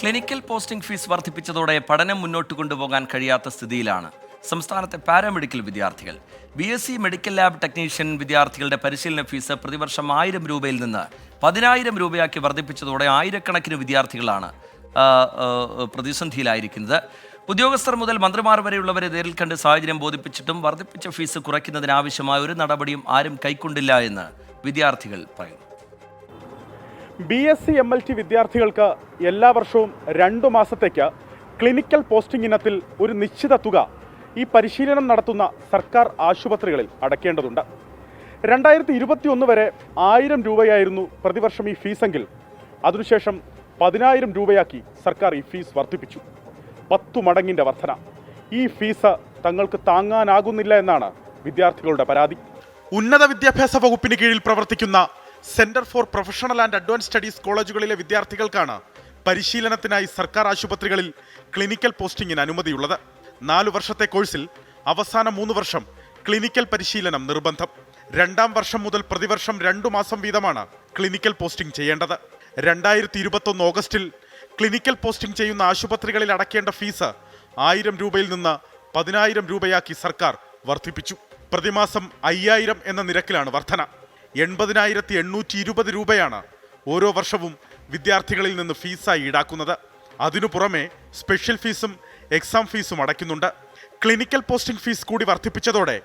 Clinical posting fees വർദ്ധിപ്പിച്ചതോടെ പഠനം മുന്നോട്ട് കൊണ്ടുപോകാൻ കഴിയാത്ത സ്ഥിതിയിലാണ് സംസ്ഥാനത്തെ പാരാമെഡിക്കൽ വിദ്യാർത്ഥികൾ. BSc മെഡിക്കൽ ലാബ് ടെക്നീഷ്യൻ വിദ്യാർത്ഥികളുടെ പരിശീലന ഫീസ് പ്രതിവർഷം 1000 രൂപയിൽ നിന്ന് 10,000 രൂപയാക്കി വർദ്ധിപ്പിച്ചതോടെ ആയിരക്കണക്കിന് വിദ്യാർത്ഥികളാണ് പ്രതിസന്ധിയിലായിരിക്കുന്നത്. ഉദ്യോഗസ്ഥർ മുതൽ മന്ത്രിമാർ വരെയുള്ളവരെ നേരിൽ കണ്ട് സാഹചര്യം ബോധിപ്പിച്ചിട്ടും വർദ്ധിപ്പിച്ച ഫീസ് കുറയ്ക്കുന്നതിനാവശ്യമായ ഒരു നടപടിയും ആരും കൈക്കൊണ്ടില്ല എന്ന് വിദ്യാർത്ഥികൾ പറയുന്നു. BSc MLT വിദ്യാർത്ഥികൾക്ക് എല്ലാ വർഷവും 2 മാസത്തേക്ക് ക്ലിനിക്കൽ പോസ്റ്റിംഗ് ഇനത്തിൽ ഒരു നിശ്ചിത തുക ഈ പരിശീലനം നടത്തുന്ന സർക്കാർ ആശുപത്രികളിൽ അടയ്ക്കേണ്ടതുണ്ട്. 2021 വരെ 1000 രൂപയായിരുന്നു പ്രതിവർഷം ഈ ഫീസെങ്കിൽ അതിനുശേഷം 10,000 രൂപയാക്കി സർക്കാർ ഈ ഫീസ് വർദ്ധിപ്പിച്ചു. 10 മടങ്ങിൻ്റെ വർധന. ഈ ഫീസ് തങ്ങൾക്ക് താങ്ങാനാകുന്നില്ല എന്നാണ് വിദ്യാർത്ഥികളുടെ പരാതി. ഉന്നത വിദ്യാഭ്യാസ വകുപ്പിന് കീഴിൽ പ്രവർത്തിക്കുന്ന centre for professional and advance studies കോളേജുകളിലെ വിദ്യാർത്ഥികൾക്കാണ് പരിശീലനത്തിനായി സർക്കാർ ആശുപത്രികളിൽ ക്ലിനിക്കൽ പോസ്റ്റിംഗിന് അനുമതിയുള്ളത്. 4 വർഷത്തെ കോഴ്സിൽ അവസാന 3 വർഷം ക്ലിനിക്കൽ പരിശീലനം നിർബന്ധം. 2ാം വർഷം മുതൽ പ്രതിവർഷം 2 മാസം വീതമാണ് ക്ലിനിക്കൽ പോസ്റ്റിംഗ് ചെയ്യേണ്ടത്. 2021 ഓഗസ്റ്റിൽ ക്ലിനിക്കൽ പോസ്റ്റിംഗ് ചെയ്യുന്ന ആശുപത്രികളിൽ അടയ്ക്കേണ്ട ഫീസ് 1000 രൂപയിൽ നിന്ന് 10,000 രൂപയാക്കി സർക്കാർ വർദ്ധിപ്പിച്ചു. പ്രതിമാസം 5000 എന്ന നിരക്കിലാണ് വർധന. 80,820 രൂപയാണ് ഓരോ വർഷവും വിദ്യാർത്ഥികളിൽ നിന്ന് ഫീസായി ഈടാക്കുന്നത്. അതിനു പുറമെ സ്പെഷ്യൽ ഫീസും എക്സാം ഫീസും അടയ്ക്കുന്നുണ്ട്. ക്ലിനിക്കൽ പോസ്റ്റിംഗ് ഫീസ് കൂടി വർദ്ധിപ്പിച്ചതോടെ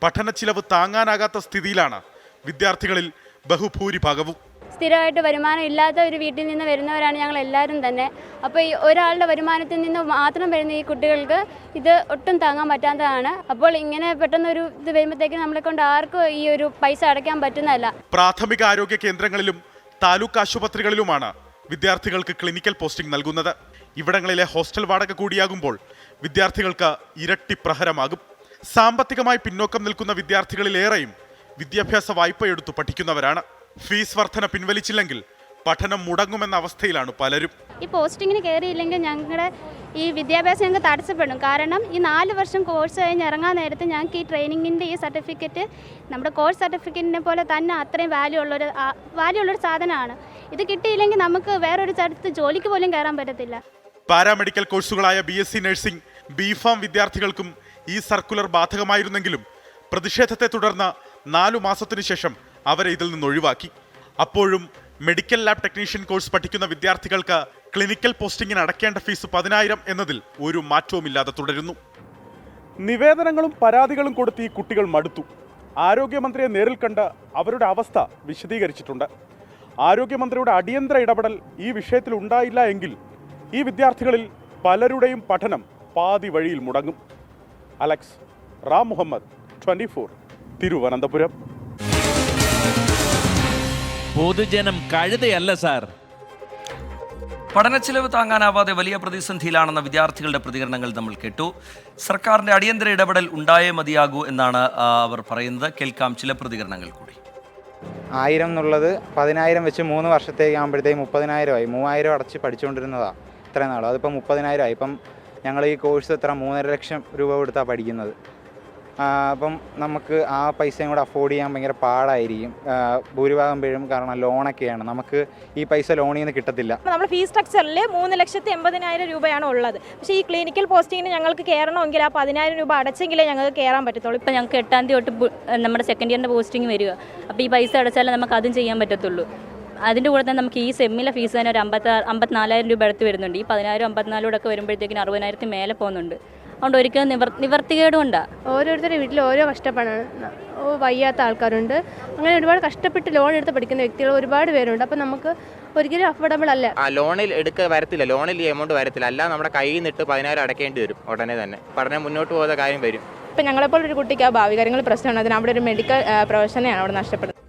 പഠന ചിലവ് താങ്ങാനാകാത്ത സ്ഥിതിയിലാണ് വിദ്യാർത്ഥികളിൽ ബഹുഭൂരിഭാഗവും. സ്ഥിരമായിട്ട് വരുമാനം ഇല്ലാത്ത ഒരു വീട്ടിൽ നിന്ന് വരുന്നവരാണ് ഞങ്ങൾ എല്ലാവരും തന്നെ. അപ്പോൾ ഈ ഒരാളുടെ വരുമാനത്തിൽ നിന്ന് മാത്രം വരുന്ന ഈ കുട്ടികൾക്ക് ഇത് ഒട്ടും താങ്ങാൻ പറ്റാത്തതാണ്. അപ്പോൾ ഇങ്ങനെ പെട്ടെന്നൊരു ഇത് വരുമ്പോഴത്തേക്കും നമ്മളെ കൊണ്ട് ആർക്കും ഈ ഒരു പൈസ അടയ്ക്കാൻ പറ്റുന്നതല്ല. പ്രാഥമിക ആരോഗ്യ കേന്ദ്രങ്ങളിലും താലൂക്ക് ആശുപത്രികളിലുമാണ് വിദ്യാർത്ഥികൾക്ക് ക്ലിനിക്കൽ പോസ്റ്റിംഗ് നൽകുന്നത്. ഇവിടങ്ങളിലെ ഹോസ്റ്റൽ വാടക കൂടിയാകുമ്പോൾ വിദ്യാർത്ഥികൾക്ക് ഇരട്ടി പ്രഹരമാകും. സാമ്പത്തികമായി പിന്നോക്കം നിൽക്കുന്ന വിദ്യാർത്ഥികളിലേറെയും വിദ്യാഭ്യാസ വായ്പ എടുത്തു പഠിക്കുന്നവരാണ്. ഫീസ് വർധന പിൻവലിച്ചില്ലെങ്കിൽ പഠനം മുടങ്ങുമെന്ന അവസ്ഥയിലാണ് പലരും. ഈ പോസ്റ്റിങ്ങിന് കയറിയില്ലെങ്കിൽ ഞങ്ങളുടെ ഈ വിദ്യാഭ്യാസം ഞങ്ങൾക്ക് തടസ്സപ്പെടും. കാരണം ഈ 4 വർഷം കോഴ്സ് കഴിഞ്ഞ് ഇറങ്ങാൻ നേരത്ത് ഞങ്ങൾക്ക് ഈ ട്രെയിനിങ്ങിൻ്റെ ഈ സർട്ടിഫിക്കറ്റ് നമ്മുടെ കോഴ്സ് സർട്ടിഫിക്കറ്റിനെ പോലെ തന്നെ അത്രയും വാല്യൂ ഉള്ളൊരു സാധനമാണ്. ഇത് കിട്ടിയില്ലെങ്കിൽ നമുക്ക് വേറൊരു സ്ഥലത്ത് ജോലിക്ക് പോലും കയറാൻ പറ്റത്തില്ല. പാരാമെഡിക്കൽ കോഴ്സുകളായ BSc നഴ്സിംഗ്, B.Pharm വിദ്യാർത്ഥികൾക്കും ഈ സർക്കുലർ ബാധകമായിരുന്നെങ്കിലും പ്രതിഷേധത്തെ തുടർന്ന് 4 മാസത്തിനു ശേഷം അവരെ ഇതിൽ നിന്ന് ഒഴിവാക്കി. അപ്പോഴും മെഡിക്കൽ ലാബ് ടെക്നീഷ്യൻ കോഴ്സ് പഠിക്കുന്ന വിദ്യാർത്ഥികൾക്ക് ക്ലിനിക്കൽ പോസ്റ്റിംഗിന് അടയ്ക്കേണ്ട ഫീസ് 10,000 എന്നതിൽ ഒരു മാറ്റവുമില്ലാതെ തുടരുന്നു. നിവേദനങ്ങളും പരാതികളും കൊടുത്ത് ഈ കുട്ടികൾ മടുത്തു. ആരോഗ്യമന്ത്രിയെ നേരിൽ കണ്ട് അവരുടെ അവസ്ഥ വിശദീകരിച്ചിട്ടുണ്ട്. ആരോഗ്യമന്ത്രിയുടെ അടിയന്തര ഇടപെടൽ ഈ വിഷയത്തിൽ ഉണ്ടായില്ല എങ്കിൽ ഈ വിദ്യാർത്ഥികളിൽ പലരുടെയും പഠനം പാതി വഴിയിൽ മുടങ്ങും. അലക്സ് റാം മുഹമ്മദ്, 24, തിരുവനന്തപുരം. പൊതുജനം കഴുതയല്ല സാർ. പഠനച്ചിലവ് താങ്ങാനാവാതെ വലിയ പ്രതിസന്ധിയിലാണെന്ന വിദ്യാർത്ഥികളുടെ പ്രതികരണങ്ങൾ നമ്മൾ കേട്ടു. സർക്കാരിന്റെ അടിയന്തര ഇടപെടൽ ഉണ്ടായേ മതിയാകൂ എന്നാണ് അവർ പറയുന്നത്. കേൾക്കാം ചില പ്രതികരണങ്ങൾ കൂടി. 1000 എന്നുള്ളത് 10,000 വെച്ച് 3 വർഷത്തേക്ക് ആകുമ്പോഴത്തേക്ക് 30,000 ആയി. 3,000 അടച്ച് പഠിച്ചുകൊണ്ടിരുന്നതാണ് ഇത്രയും നാളും. അതിപ്പം 30,000 ആയി. ഇപ്പം ഞങ്ങൾ ഈ കോഴ്സ് 3.5 ലക്ഷം രൂപ കൊടുത്താണ് പഠിക്കുന്നത്. അപ്പം നമുക്ക് ആ പൈസയും കൂടെ അഫോർഡ് ചെയ്യാൻ ഭയങ്കര പാടായിരിക്കും ഭൂരിഭാഗം പേരും. കാരണം ലോണൊക്കെയാണ്, നമുക്ക് ഈ പൈസ ലോണിൽ നിന്ന് കിട്ടത്തില്ല. നമ്മുടെ ഫീസ് സ്ട്രക്ചറിൽ 3,80,000 രൂപയാണ് ഉള്ളത്. പക്ഷേ ഈ ക്ലിനിക്കൽ പോസ്റ്റിങ്ങിന് ഞങ്ങൾക്ക് കയറണമെങ്കിൽ ആ 10,000 രൂപ അടച്ചെങ്കിലേ ഞങ്ങൾക്ക് കയറാൻ പറ്റത്തുള്ളൂ. ഇപ്പം ഞങ്ങൾക്ക് 8ാം തീയതി തൊട്ട് നമ്മുടെ സെക്കൻഡ് ഇയറിൻ്റെ പോസ്റ്റിംഗ് വരിക. അപ്പോൾ ഈ പൈസ അടച്ചാലേ നമുക്ക് അതും ചെയ്യാൻ പറ്റത്തുള്ളൂ. അതിൻ്റെ കൂടെ തന്നെ നമുക്ക് ഈ സെമ്മിലെ ഫീസ് തന്നെ ഒരു 54,000 രൂപ അടുത്ത് വരുന്നുണ്ട്. ഈ 10,000 54,000 വരുമ്പോഴത്തേക്കിന് 60,000 മേലെ പോകുന്നുണ്ട്. അതുകൊണ്ട് ഒരിക്കലും നിവർത്തികേടുകൊണ്ടാണ്. ഓരോരുത്തരുടെ വീട്ടിൽ ഓരോ കഷ്ടപ്പാടാണ്. വയ്യാത്ത ആൾക്കാരുണ്ട്. അങ്ങനെ ഒരുപാട് കഷ്ടപ്പെട്ട് ലോൺ എടുത്ത് പഠിക്കുന്ന വ്യക്തികൾ ഒരുപാട് പേരുണ്ട്. അപ്പം നമുക്ക് ഒരിക്കലും അഫോർഡബിൾ അല്ല. ലോണിൽ വരത്തില്ല, ലോണിൽ ഈ എമൗണ്ട് വരത്തില്ല. അല്ല നമ്മുടെ കയ്യിൽ നിന്നിട്ട് 10,000 അടയ്ക്കേണ്ടി വരും. ഉടനെ തന്നെ പഠനം മുന്നോട്ട് പോകുന്ന കാര്യം വരും. ഇപ്പം ഞങ്ങളെപ്പോലൊരു കുട്ടിക്ക് ആ ഭാവി കാര്യങ്ങൾ പ്രശ്നമാണ്. അതിന് അവിടെ ഒരു മെഡിക്കൽ പ്രൊഫഷനെയാണ് അവിടെ നഷ്ടപ്പെടുന്നത്.